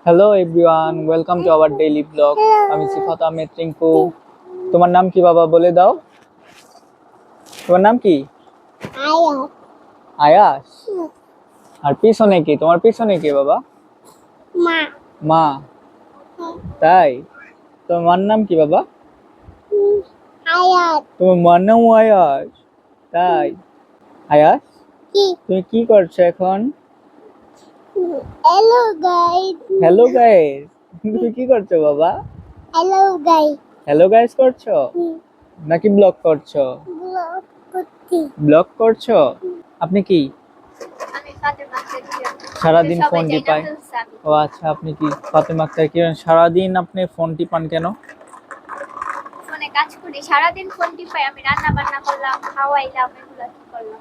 Hello everyone, welcome to our daily blog. আমি সিফাত আহমেদ রিঙ্কু। তোমার নাম কি বাবা, বলে দাও। তোমার নাম কি? আয়াত। আয়াস। আর পিছনে কি, তোমার পিছনে কি বাবা? মা। মা। তাই? তোমার মার নাম কি বাবা? আয়াত। তোমার মার নাম আয়াস? তাই? আয়াস, কি? তুমি কি করছো এখন? Hello guys. Hello guys. তুমি কি করছো বাবা? Hello guys. হ্যালো গাইস করছো নাকি ব্লগ করছো? ব্লগ করছি। ব্লগ করছো। আপনি কি আমি ফাতেমা আক্তার। সারাদিন সবাই ফোন জানে টিপায়? আব্দুল সামি। ও আচ্ছা, আপনি কি ফাতেমা আক্তার কি সারাদিন আপনি ফোন টিপান কেন? ফোনে কাজ করি, সারাদিন ফোন টিপাই। আমি রান্না বান্না করলাম, খাওয়াইলাম, এগুলা কি করলাম।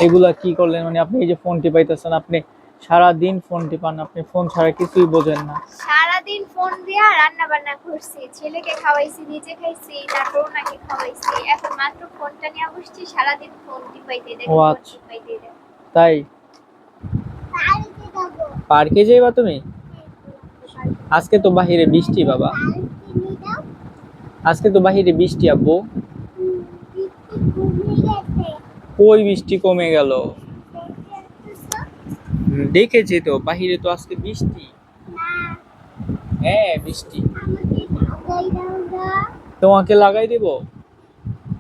এগুলা কি করলেন? মানে আপনি এই যে ফোন টিপাইতেছেন, আপনি সারাদিন ফোন টিপান, আপনি ফোন ছাড়া কিছুই বোঝেন না। সারাদিন ফোন দিয়া রান্না বান্না করছি, ছেলেকে খাওয়াইছি, নিজে খাইছি, তারপর ওনাকে খাওয়াইছি। এখন মাত্র ফোনটা নিয়ে বসছি, সারাদিন ফোন টিপাইতে দেখি, ও ফোন আচ্ছা, টিপাইতে দেখি। তাই? পার্কে যাবো। পার্কে যাইবা তুমি? আজকে তো বাহিরে বৃষ্টি বাবা। পার্কে নিয়ে যাও। আজকে তো বাহিরে বৃষ্টি আব্বু। বৃষ্টি কমে গেছে। কই বৃষ্টি কমে গেল? দেখতেছো? দেখেছি তো, বাহিরে তো আজকে বৃষ্টি। না, হ্যাঁ বৃষ্টি। আমাকে লাগাই দাও না। তোমাকে লাগাই দিব?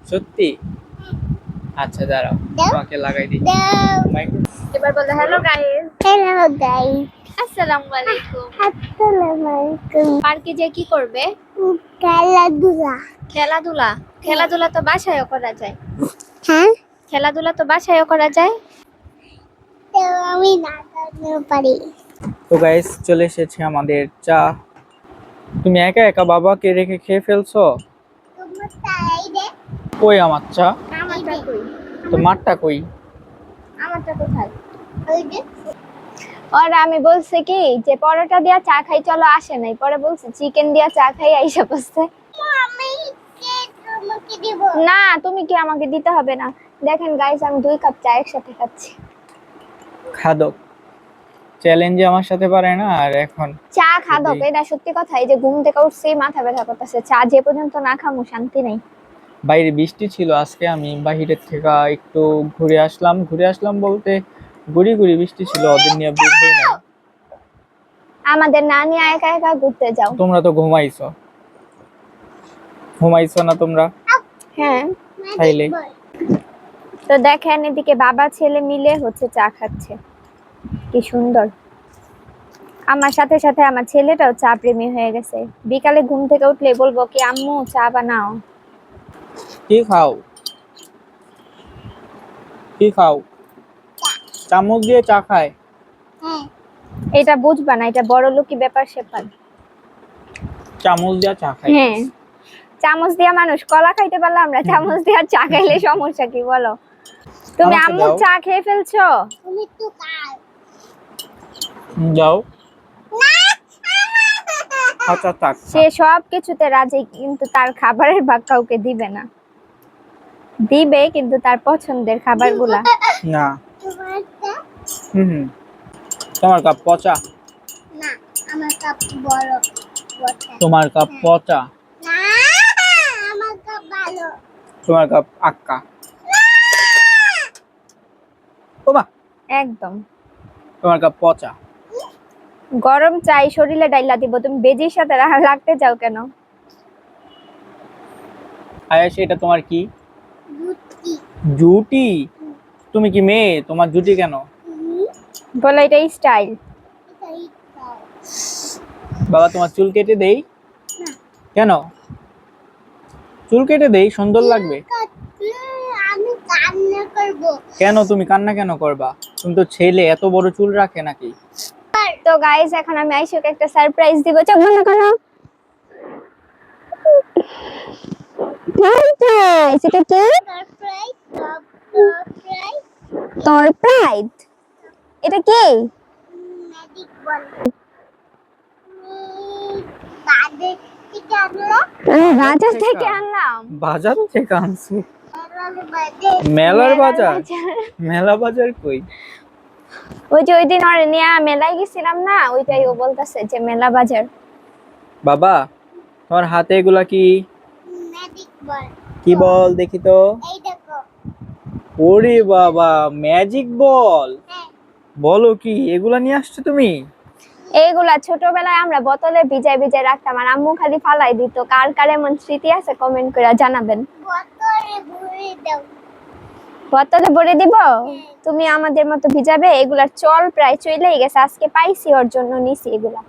সত্যি? আচ্ছা দাঁড়াও, দাও। তোমাকে লাগাই দিই। দাও। এবার বলো হ্যালো গাইস। Hello guys. আসসালামু আলাইকুম। আসসালামু আলাইকুম। পার্কে যে কি করবে? খেলাধুলা। খেলাধুলা। খেলাধুলা তো বাসায়ও করা যায়। হ্যাঁ, খেলাধুলা তো বাসায়ও করা যায়। তো আমি নাচাতেও পারি। তো গাইস, চলে এসেছে আমাদের চা। তুমি একা একা বাবাকে রেখে খেয়ে ফেলছো? তোমার তাই দে। কই আমার চা? আমারটা কই? তো মারটা কই? আমারটা কোথায়? ওই যে আর আমি বলছি কি যে পরোটা দিয়া চা খাই, চলো আসে নাই। পরে বলছি চিকেন দিয়া চা খাই, আইসা বসছে। আমি কে তোমাকে দিব? না, তুমি কি আমাকে দিতে হবে না। দেখেন গাইস, আমি 2 কাপ চা একসাথে খাচ্ছি। খাদক চ্যালেঞ্জে আমার সাথে পারে না, আর এখন চা খাদক, যদি এটা সত্যি কথা। এই যে ঘুম থেকে উঠছি, মাথা ব্যথা করতেছে, চা যে পর্যন্ত না খামু শান্তি নেই। বাইরে বৃষ্টি ছিল আজকে, আমি বাহিরের থেকে একটু ঘুরে আসলাম বলতে গুড়ি গুড়ি বৃষ্টি ছিল, ওদের নিয়ে বের হই নাই। আমাদের না নিয়ে একা একা ঘুরতে যাও। তোমরা তো ঘুমাইছো না তোমরা? হ্যাঁ। তাইলে তো দেখেন, এদিকে বাবা ছেলে মিলে হচ্ছে চা খাচ্ছে, কি সুন্দর। আমার সাথে সাথে আমার ছেলেটাও চা প্রেমী হয়ে গেছে। বিকালে ঘুম থেকে উঠলে বলবো কি আম্মু চা বানাও। কি খাও? কি খাও? চামচ দিয়ে চা খায়? হ্যাঁ, এটা বুঝবা না, এটা বড় লোকি ব্যাপার স্যাপার। চামচ দিয়ে চা খায়? হ্যাঁ, চামচ দিয়া মানুষ কলা খাইতে পারলে, আমরা চামচ দিয়া চা খাইলে সমস্যা কি বলো? তুমি আমাকে আম্মু দাও। চা খেয়ে ফেলছো? তুমি তো কাল। যাও। আচ্ছা থাক। সে সব কিছুতে রাজি, কিন্তু তার খাবারের ভাগ কাউকে দিবে না। দিবে কিন্তু তার পছন্দের খাবারগুলা। না। তোমারটা? হুম, তোমার কাপ পচা। না, আমার কাপ বড় বড়। তোমার কাপ পচা। না, আমার কাপ ভালো। তোমার কাপ আক্কা। ওমা, একদম তোমার কাপ পচা। গরম চাই, শরীরে ডাইলা দিব। তুমি বেজির সাথে লাগতে চাও কেন? আয়াস, এটা তোমার কি? জুতি। জুটি? তুমি কি মেয়ে? তোমার জুটি কেন? বলো এটা স্টাইল। এটাই খাও। বাবা, তোমার চুল কেটে দেই? না, কেন? চুল কেটে দেই, সুন্দর লাগবে। কাটলে আমি কান্না করব। কেন তুমি কান্না কেন করবা? তুমি তো ছেলে, এত বড় চুল রাখে নাকি? তো গাইস, এখন আমি আইসুকে একটা সারপ্রাইজ দিব। চোখ বন্ধ করো। সারপ্রাইজ। এটা কি? Surprise, surprise. সারপ্রাইজ। এটা কি? Magic ball. বাদে থেকে আনলো। বাজার থেকে আনলাম। বাজার থেকে আনছি? বাদে। মেলার বাজার? মেলা বাজার কই? ওই যে ওই দিন ওরে নিয়ে মেলায় গেছিলাম না, ওইটাই ও বলতেছে যে মেলা বাজার। বাবা, তোমার হাতে এগুলা কি? Magic ball. কি বল দেখি তো? এই দেখো। ওরে বাবা, ম্যাজিক বল! হ্যাঁ। বলো কি এগুলা নিয়ে আসছো তুমি? এইগুলা ছোটবেলায় আমরা বোতলে ভিজাই ভিজাই রাখতাম, আর আম্মু খালি ফালাই দিত। কার কার এমন স্মৃতি আছে কমেন্ট করে জানাবেন। বোতলে ভরে দাও। বোতলে ভরে দিব? তুমি আমাদের মতো ভিজাবে? এগুলার চল প্রায় চলেই গেছে, আজকে পাইছি ওর জন্য নিছি এগুলা।